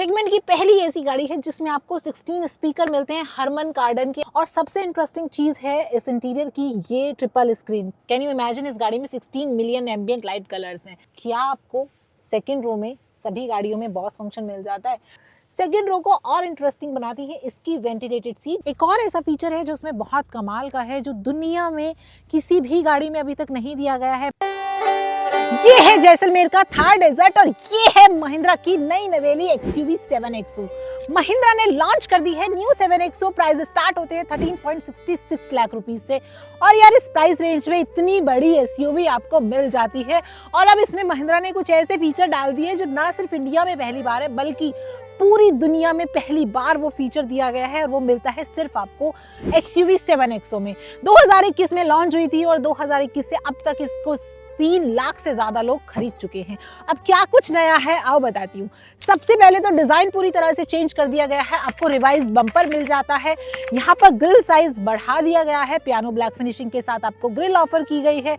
Segment की पहली ऐसी गाड़ी है जिसमें आपको 16 स्पीकर मिलते हैं हरमन कार्डन के। और सबसे इंटरेस्टिंग चीज है इस इंटीरियर की ये triple screen. Can you imagine, इस गाड़ी में 16 मिलियन एम्बिएंट लाइट कलर्स हैं। क्या आपको सेकंड रो में सभी गाड़ियों में बॉस फंक्शन मिल जाता है। सेकंड रो को और इंटरेस्टिंग बनाती है इसकी वेंटिलेटेड सीट। एक और ऐसा फीचर है जो उसमें बहुत कमाल का है, जो दुनिया में किसी भी गाड़ी में अभी तक नहीं दिया गया है। ये है जैसलमेर का थार डेजर्ट और ये है महिंद्रा की नई नवेली XUV 7XO। महिंद्रा ने लॉन्च कर दी है न्यू 7XO। प्राइस स्टार्ट होते हैं 13.66 लाख रुपीस से। और यार इस प्राइस रेंज में इतनी बड़ी SUV आपको मिल जाती है। और अब इसमें महिंद्रा ने कुछ ऐसे फीचर डाल दिए जो ना सिर्फ इंडिया में पहली बार है बल्कि पूरी दुनिया में पहली बार वो फीचर दिया गया है। और वो मिलता है सिर्फ आपको XUV 7XO में। 2021 में लॉन्च हुई थी और 2021 से अब तक इसको 3 लाख से ज्यादा लोग खरीद चुके हैं। अब क्या कुछ नया है आओ बताती हूँ। सबसे पहले तो डिजाइन पूरी तरह से चेंज कर दिया गया है। आपको रिवाइज बम्पर मिल जाता है। यहाँ पर ग्रिल साइज बढ़ा दिया गया है। पियानो ब्लैक फिनिशिंग के साथ आपको ग्रिल ऑफर की गई है।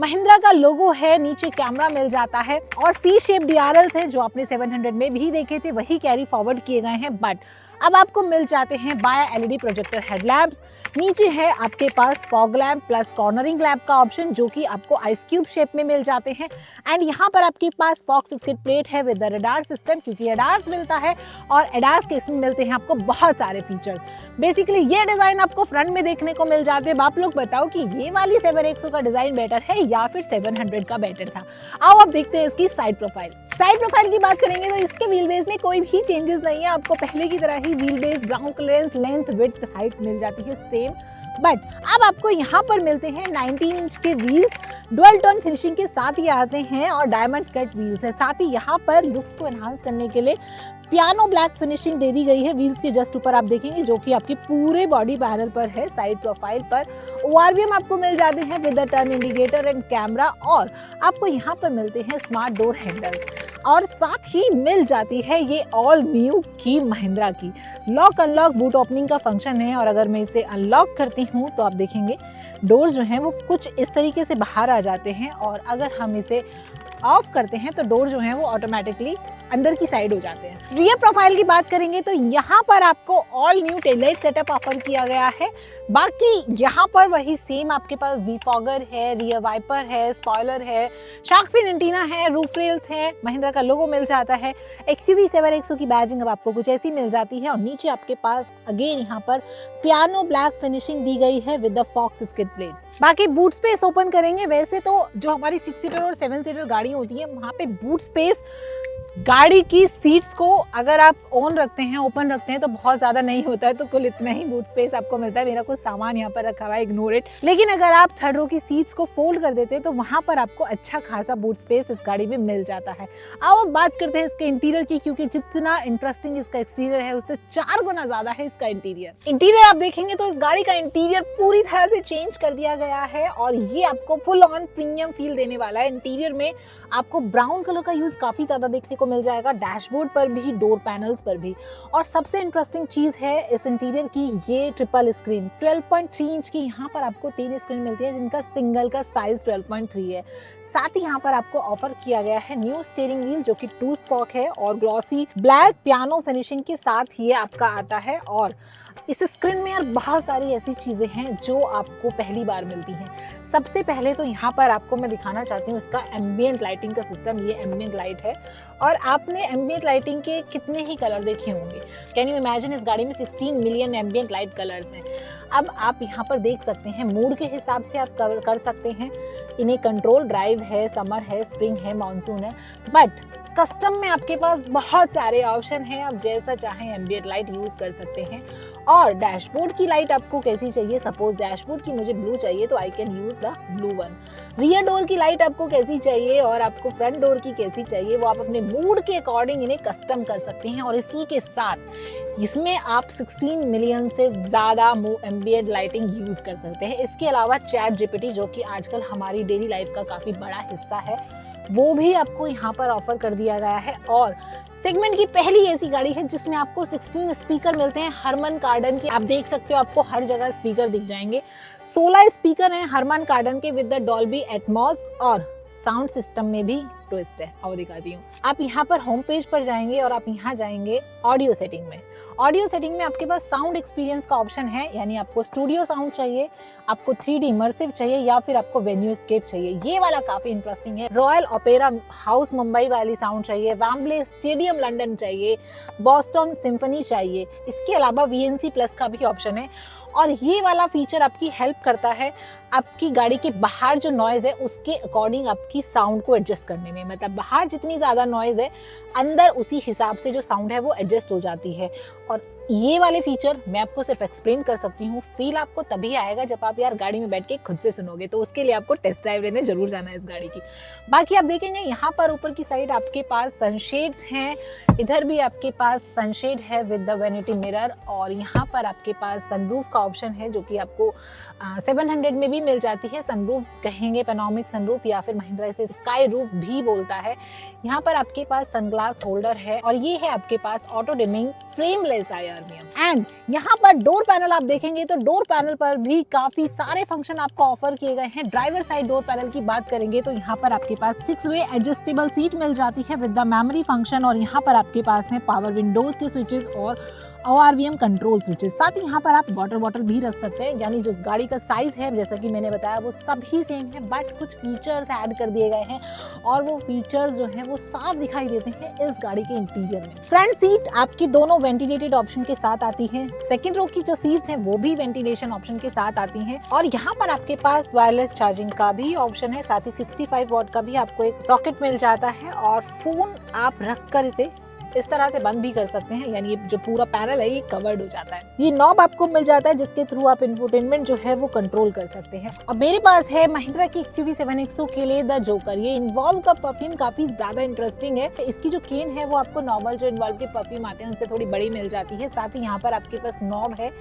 महिंद्रा का लोगो है, नीचे कैमरा मिल जाता है और सी शेप DRLs है जो आपने 700 में भी देखे थे, वही कैरी फॉरवर्ड किए गए हैं। बट अब आपको मिल जाते हैं बाय LED प्रोजेक्टर हेडलैम्प्स। नीचे है आपके पास fog lamp plus cornering lamp का ऑप्शन जो कि आपको आइस क्यूब शेप में मिल जाते हैं। एंड यहाँ पर आपके पास फॉक्स स्किड प्लेट है विद द रडार सिस्टम, क्योंकि ADAS मिलता है और ADAS के इसमें मिलते हैं आपको बहुत सारे फीचर्स। बेसिकली ये डिजाइन आपको फ्रंट में देखने को मिल जाते हैं। आप लोग बताओ कि ये वाली 7XO का डिजाइन बेटर है या फिर 700 का बेटर था। आओ अब देखते हैं इसकी साइड प्रोफाइल। साइड प्रोफाइल की बात करेंगे तो इसके व्हील बेस में कोई भी चेंजेस नहीं है। आपको पहले की तरह ही wheel base, ground clearance, length, width, height मिल जाती है सेम। बट अब आपको यहाँ पर मिलते हैं 19 इंच के व्हील्स। डुअल टोन फिनिशिंग के साथ ही आते हैं और डायमंड कट व्हील्स है। साथ ही यहाँ पर लुक्स को एनहांस करने के लिए पियानो ब्लैक फिनिशिंग दे दी गई है व्हील्स के जस्ट ऊपर। आप देखेंगे जो कि आपकी पूरे बॉडी पैनल पर है। साइड प्रोफाइल पर ORVM आपको मिल जाते हैं with the turn indicator and camera. और आपको यहाँ पर मिलते हैं स्मार्ट डोर हैंडल्स और साथ ही मिल जाती है ये ऑल न्यू की महिंद्रा की लॉक अनलॉक बूट ओपनिंग का फंक्शन है। और अगर मैं इसे अनलॉक करती हूँ तो आप देखेंगे डोर्स जो हैं वो कुछ इस तरीके से बाहर आ जाते हैं। और अगर हम इसे ऑफ करते हैं तो डोर जो हैं वो ऑटोमेटिकली अंदर की साइड हो जाते हैं। रियर प्रोफाइल की बात करेंगे तो यहाँ पर आपको all new taillight setup offer किया गया है। बाकी यहाँ पर वही सेम आपके पास डिफॉगर है, रियर वाइपर है, स्पॉइलर है, शार्क फिन एंटीना है, रूफ रेल्स है, महिंद्रा का लोगो मिल जाता है। XUV 7XO की बैजिंग अब आपको कुछ ऐसी मिल जाती है। और नीचे आपके पास अगेन यहाँ पर पियानो ब्लैक फिनिशिंग दी गई है with the faux skid plate. बाकी बूट स्पेस ओपन करेंगे, वैसे तो जो हमारी 6 सीटर और 7 सीटर गाड़ी होती है वहाँ पे बूट स्पेस गाड़ी की सीट्स को अगर आप ऑन रखते हैं, ओपन रखते हैं तो बहुत ज्यादा नहीं होता है, तो कुल इतना ही बूट स्पेस आपको मिलता है। मेरा कुछ सामान यहाँ पर रखा हुआ है, इग्नोर इट। लेकिन अगर आप थर्ड रो की सीट्स को फोल्ड कर देते हैं तो वहां पर आपको अच्छा खासा बूट स्पेस इस गाड़ी में मिल जाता है। आओ अब बात करते हैं इसके इंटीरियर की, क्योंकि जितना इंटरेस्टिंग इसका एक्सटीरियर है उससे 4 गुना ज्यादा है इसका इंटीरियर आप देखेंगे तो इस गाड़ी का इंटीरियर पूरी तरह से चेंज कर दिया गया है और ये आपको फुल ऑन प्रीमियम फील देने वाला है। इंटीरियर में आपको ब्राउन कलर का यूज काफी ज्यादा देखने को मिल जाएगा, डैशबोर्ड पर भी, डोर पैनल्स पर भी। और सबसे इंटरेस्टिंग चीज है इस इंटीरियर की ये ट्रिपल स्क्रीन। 12.3 इंच की यहाँ पर आपको 3 स्क्रीन मिलती है जिनका सिंगल का साइज 12.3 है। साथ ही यहाँ पर आपको ऑफर किया गया है न्यू स्टीयरिंग व्हील जो कि 2 स्पोक है और ग्लॉसी ब्लैक पियानो फिनिशिंग के साथ ये आपका आता है। और इस स्क्रीन में यार बहुत सारी ऐसी चीजें हैं जो आपको पहली बार मिलती हैं। सबसे पहले तो यहाँ पर आपको मैं दिखाना चाहती हूँ इसका एम्बिएंट लाइटिंग का सिस्टम। ये एम्बिएंट लाइट है और आपने एम्बिएंट लाइटिंग के कितने ही कलर देखे होंगे। कैन यू इमेजिन, इस गाड़ी में 16 मिलियन एम्बिएंट लाइट कलर्स हैं। अब आप यहाँ पर देख सकते हैं मूड के हिसाब से आप कवर कर सकते हैं इन्हें। कंट्रोल ड्राइव है, समर है, स्प्रिंग है, मानसून है। बट कस्टम में आपके पास बहुत सारे ऑप्शन हैं, आप जैसा चाहें एम्बिएंट लाइट यूज कर सकते हैं। और डैशबोर्ड की लाइट आपको कैसी चाहिए, सपोज डैशबोर्ड की मुझे ब्लू चाहिए तो I can use the blue one. Rear door की लाइट आपको कैसी चाहिए और आपको फ्रंट डोर की कैसी चाहिए वो आप अपने मूड के अकॉर्डिंग इन्हें कस्टम कर सकते हैं। और इसी के साथ इसमें आप 16 मिलियन से ज्यादा एम्बिएंट लाइटिंग यूज कर सकते हैं। इसके अलावा चैट GPT जो कि आजकल हमारी डेली लाइफ का काफी बड़ा हिस्सा है वो भी आपको यहाँ पर ऑफर कर दिया गया है। और सेगमेंट की पहली ऐसी गाड़ी है जिसमें आपको 16 स्पीकर मिलते हैं हरमन कार्डन के। आप देख सकते हो आपको हर जगह स्पीकर दिख जाएंगे। 16 स्पीकर हैं हरमन कार्डन के विद द डॉल्बी एटमॉस और साउंड सिस्टम में भी ट्विस्ट है, आओ दिखाती हूँ। आप यहाँ पर होम पेज पर जाएंगे और आप यहाँ जाएंगे ऑडियो सेटिंग में। ऑडियो सेटिंग में आपके पास साउंड एक्सपीरियंस का ऑप्शन है, यानी आपको स्टूडियो साउंड चाहिए, आपको 3D इमर्सिव चाहिए या फिर आपको वेन्यू स्केप चाहिए। ये वाला काफी इंटरेस्टिंग है। रॉयल ओपेरा हाउस मुंबई वाली साउंड चाहिए, वेम्बले स्टेडियम लंदन चाहिए, बॉस्टन सिम्फनी चाहिए। इसके अलावा VNC प्लस का भी ऑप्शन है और ये वाला फीचर आपकी हेल्प करता है आपकी गाड़ी के बाहर जो नॉइज है उसके अकॉर्डिंग आपकी साउंड को एडजस्ट करने में। मतलब बाहर जितनी ज़्यादा नॉइज है, अंदर उसी हिसाब से जो साउंड है वो एडजस्ट हो जाती है। और ये वाले फीचर मैं आपको सिर्फ एक्सप्लेन कर सकती हूँ, फील आपको तभी आएगा जब आप यार गाड़ी में बैठ के खुद से सुनोगे। तो उसके लिए आपको टेस्ट ड्राइव लेने जरूर जाना है इस गाड़ी की। बाकी आप देखेंगे यहाँ पर ऊपर की साइड आपके पास सनशेड्स हैं, इधर भी आपके पास सनशेड है विद द वैनिटी मिरर, और यहाँ पर आपके पास सनरूफ का ऑप्शन है जो कि आपको 700 में भी मिल जाती है। सनरूफ कहेंगे, पैनोरामिक सनरूफ, या फिर महिंद्रा इसे स्काई रूफ भी बोलता है। यहाँ पर आपके पास सनग्लास होल्डर है और ये है आपके पास auto dimming frameless IRVM. And यहाँ पर डोर पैनल आप देखेंगे तो डोर पैनल पर भी काफी सारे फंक्शन आपको ऑफर किए गए हैं। ड्राइवर साइड डोर पैनल की बात करेंगे तो यहाँ पर आपके पास 6 वे एडजस्टेबल सीट मिल जाती है विद द मेमोरी फंक्शन, और यहाँ पर आपके पास है पावर विंडोज के स्विचेस और ORVM कंट्रोल स्विचेस। साथ ही यहाँ पर आप वाटर बॉटल भी रख सकते हैं। यानी जो गाड़ी का साइज है जैसा कि मैंने बताया वो सभी सेम है, बट कुछ फीचर्स ऐड कर दिए गए हैं और वो फीचर्स जो है वो साफ दिखाई देते हैं इस गाड़ी के इंटीरियर में। फ्रंट सीट आपकी दोनों वेंटिलेटेड ऑप्शन के साथ आती है। सेकंड रो की जो सीट्स हैं वो भी वेंटिलेशन ऑप्शन के साथ आती हैं, और यहाँ पर आपके पास वायरलेस चार्जिंग का भी ऑप्शन है। साथ ही 65 वॉट का भी आपको एक सॉकेट मिल जाता है, और फोन आप रखकर इसे इस तरह से बंद भी कर सकते हैं, यानी ये जो पूरा पैनल है ये कवर्ड हो जाता है। ये नॉब आपको मिल जाता है जिसके थ्रू आप इंफोटेनमेंट जो है वो कंट्रोल कर सकते हैं। अब मेरे पास है महिंद्रा की XUV 7XO के लिए द जोकर। ये इन्वॉल्व का परफ्यूम काफी ज्यादा इंटरेस्टिंग है। इसकी जो केन है वो आपको नॉर्मल जो इन्वॉल्व के परफ्यूम आते हैं उनसे थोड़ी बड़ी मिल जाती है। साथ ही यहाँ पर आपके पास नॉब है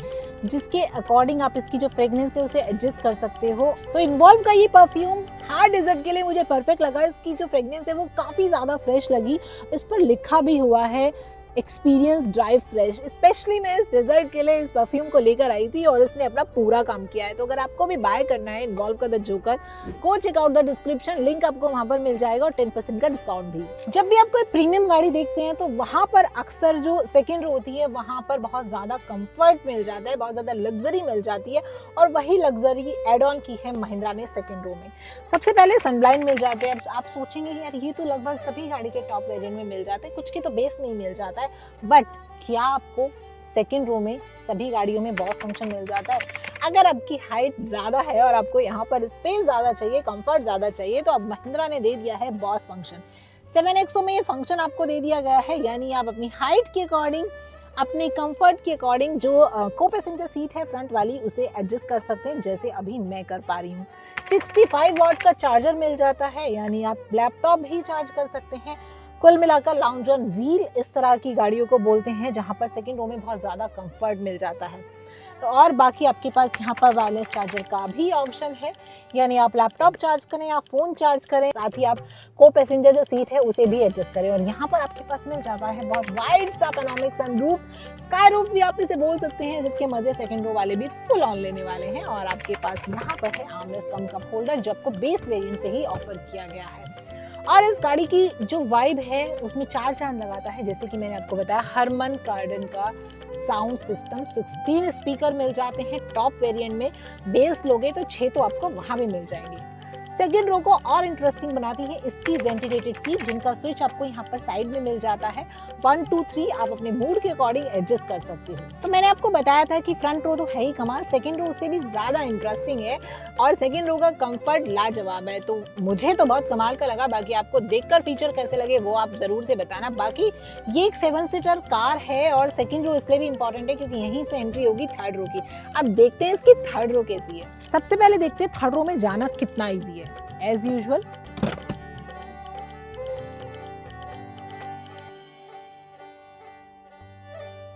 जिसके अकॉर्डिंग आप इसकी जो फ्रेग्रेंस है उसे एडजस्ट कर सकते हो। तो इन्वॉल्व का ये परफ्यूम हार्ड डेजर्ट के लिए मुझे परफेक्ट लगा। इसकी जो फ्रेग्रेंस है वो काफी ज्यादा फ्रेश लगी। इस पर लिखा भी हुआ है एक्सपीरियंस ड्राइव फ्रेश। स्पेशली मैं इस डेजर्ट के लिए इस परफ्यूम को लेकर आई थी और इसने अपना पूरा काम किया है। तो अगर आपको भी बाय करना है इन्वॉल्व का the joker, go check out the description, link आपको वहां पर मिल जाएगा और 10% का डिस्काउंट भी। जब भी आप कोई प्रीमियम गाड़ी देखते हैं तो वहां पर अक्सर जो सेकेंड रो होती है वहां पर बहुत ज्यादा कंफर्ट मिल जाता है, बहुत ज्यादा लग्जरी मिल जाती है, और वही लग्जरी एड ऑन की है महिंद्रा ने सेकेंड रो में। सबसे पहले सनब्लाइंड मिल जाते हैं। आप सोचेंगे यार ये तो लगभग सभी गाड़ी के टॉप वेरिएंट में मिल जाते हैं, कुछ के तो बेस में ही मिल जाता है, बट क्या आपको सेकेंड रो में सभी गाड़ियों में बॉस फंक्शन मिल जाता है? अगर आपकी हाइट ज्यादा है और आपको यहाँ पर स्पेस ज्यादा चाहिए, कंफर्ट ज्यादा चाहिए, तो अब महिंद्रा ने दे दिया है बॉस फंक्शन। 7XO में ये फंक्शन आपको दे दिया गया है, यानी आप अपनी हाइट के अकॉर्डिंग, अपने कंफर्ट के अकॉर्डिंग जो को पैसेंजर सीट है फ्रंट वाली उसे एडजस्ट कर सकते हैं, जैसे अभी मैं कर पा रही हूँ। 65 वॉट का चार्जर मिल जाता है, यानी आप लैपटॉप भी चार्ज कर सकते हैं। कुल मिलाकर लाउंज ऑन व्हील इस तरह की गाड़ियों को बोलते हैं जहां पर सेकंड रो में बहुत ज़्यादा कंफर्ट मिल जाता है। तो और बाकी आपके पास यहाँ पर वायरलेस चार्जर का भी ऑप्शन है, यानी आप लैपटॉप चार्ज करें या फ़ोन चार्ज करें, साथ ही आप को पैसेंजर जो सीट है उसे भी एडजस्ट करें। और यहाँ पर आपके पास मिल जाता है बहुत वाइड सा पैनोरामिक सनरूफ, स्काई रूफ भी आप इसे बोल सकते हैं, जिसके मजे सेकंड रो वाले भी फुल ऑन लेने वाले हैं। और आपके पास यहाँ पर है आर्मरेस्ट कम कप होल्डर जो आपको बेस वेरिएंट से ही ऑफर किया गया है। और इस गाड़ी की जो वाइब है उसमें 4 चांद लगाता है, जैसे कि मैंने आपको बताया हरमन कार्डन का साउंड सिस्टम। 16 स्पीकर मिल जाते हैं टॉप वेरिएंट में, बेस लोगे तो 6 तो आपको वहां भी मिल जाएंगे। सेकेंड रो को और इंटरेस्टिंग बनाती है इसकी वेंटिलेटेड सीट, जिनका स्विच आपको यहाँ पर साइड में मिल जाता है। 1 2 3 आप अपने मूड के अकॉर्डिंग एडजस्ट कर सकते हो। तो मैंने आपको बताया था कि फ्रंट रो तो है ही कमाल, सेकेंड रो से भी ज्यादा इंटरेस्टिंग है और सेकेंड रो का कंफर्ट लाजवाब है। तो मुझे तो बहुत कमाल का लगा, बाकी आपको देखकर फीचर कैसे लगे वो आप जरूर से बताना। बाकी ये एक 7 सीटर कार है और सेकेंड रो इसलिए भी इंपॉर्टेंट है क्योंकि यहीं से एंट्री होगी थर्ड रो की। अब देखते हैं इसकी थर्ड रो कैसी है। सबसे पहले देखते हैं थर्ड रो में जाना कितना ईजी है। एज यूजुअल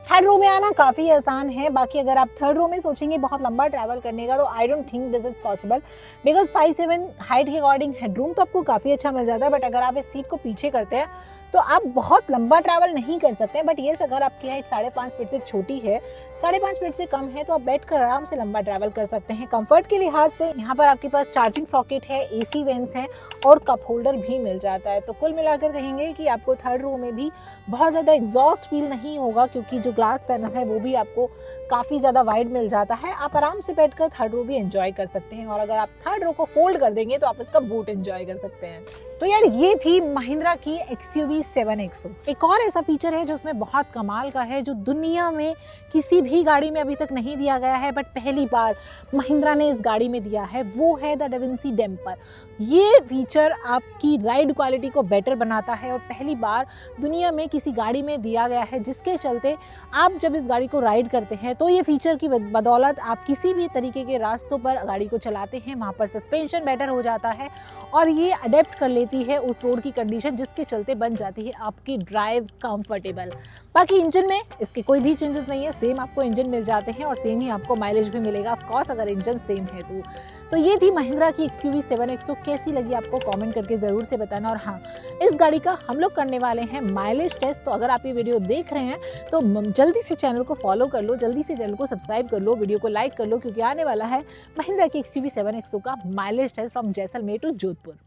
थर्ड रो में आना काफ़ी आसान है। बाकी अगर आप थर्ड रो में सोचेंगे बहुत लंबा ट्रैवल करने का, तो I don't think this is possible, because 5'7" height के अकॉर्डिंग हेडरूम तो आपको काफ़ी अच्छा मिल जाता है, बट अगर आप इस सीट को पीछे करते हैं तो आप बहुत लंबा ट्रैवल नहीं कर सकते हैं। बट येस, अगर आपकी हाइट 5.5 फीट से छोटी है, 5.5 फीट से कम है, तो आप बैठ कर आराम से लंबा ट्रैवल कर सकते हैं। कंफर्ट के लिहाज से यहाँ पर आपके पास चार्जिंग सॉकेट है, AC वेंट्स हैं और कप होल्डर भी मिल जाता है। तो कुल मिलाकर कहेंगे कि आपको थर्ड रो में भी बहुत ज़्यादा एग्जॉस्ट फील नहीं होगा, क्योंकि जो ग्लास पैनल है वो भी आपको काफ़ी ज़्यादा वाइड मिल जाता है। आप आराम से बैठकर थर्ड रो भी एंजॉय कर सकते हैं, और अगर आप थर्ड रो को फोल्ड कर देंगे तो आप इसका बूट एंजॉय कर सकते हैं। तो यार ये थी महिंद्रा की XUV 7XO। एक और ऐसा फीचर है जो उसमें बहुत कमाल का है, जो दुनिया में किसी भी गाड़ी में अभी तक नहीं दिया गया है, बट पहली बार महिंद्रा ने इस गाड़ी में दिया है, वो है द डाविंसी डैम्पर। ये फीचर आपकी राइड क्वालिटी को बेटर बनाता है और पहली बार दुनिया में किसी गाड़ी में दिया गया है, जिसके चलते आप जब इस गाड़ी को राइड करते हैं तो ये फीचर की बदौलत आप किसी भी तरीके के रास्तों पर गाड़ी को चलाते हैं, वहाँ पर सस्पेंशन बेटर हो जाता है और ये अडेप्ट कर लेती है उस रोड की कंडीशन, जिसके चलते बन जाती है आपकी ड्राइव कंफर्टेबल। बाकी इंजन में इसके कोई भी चेंजेस नहीं है, सेम आपको इंजन मिल जाते हैं और सेम ही आपको माइलेज भी मिलेगा, ऑफ कोर्स अगर इंजन सेम है तो ये थी महिंद्रा की XUV 7XO। कैसी लगी आपको कमेंट करके ज़रूर से बताना। और हाँ, इस गाड़ी का हम लोग करने वाले हैं माइलेज टेस्ट, तो अगर आप ये वीडियो देख रहे हैं तो जल्दी से चैनल को फॉलो कर लो, जल्दी से चैनल को सब्सक्राइब कर लो, वीडियो को लाइक कर लो, क्योंकि आने वाला है महिंद्रा की XUV 7XO का mileage test from Jaisalmer to Jodhpur.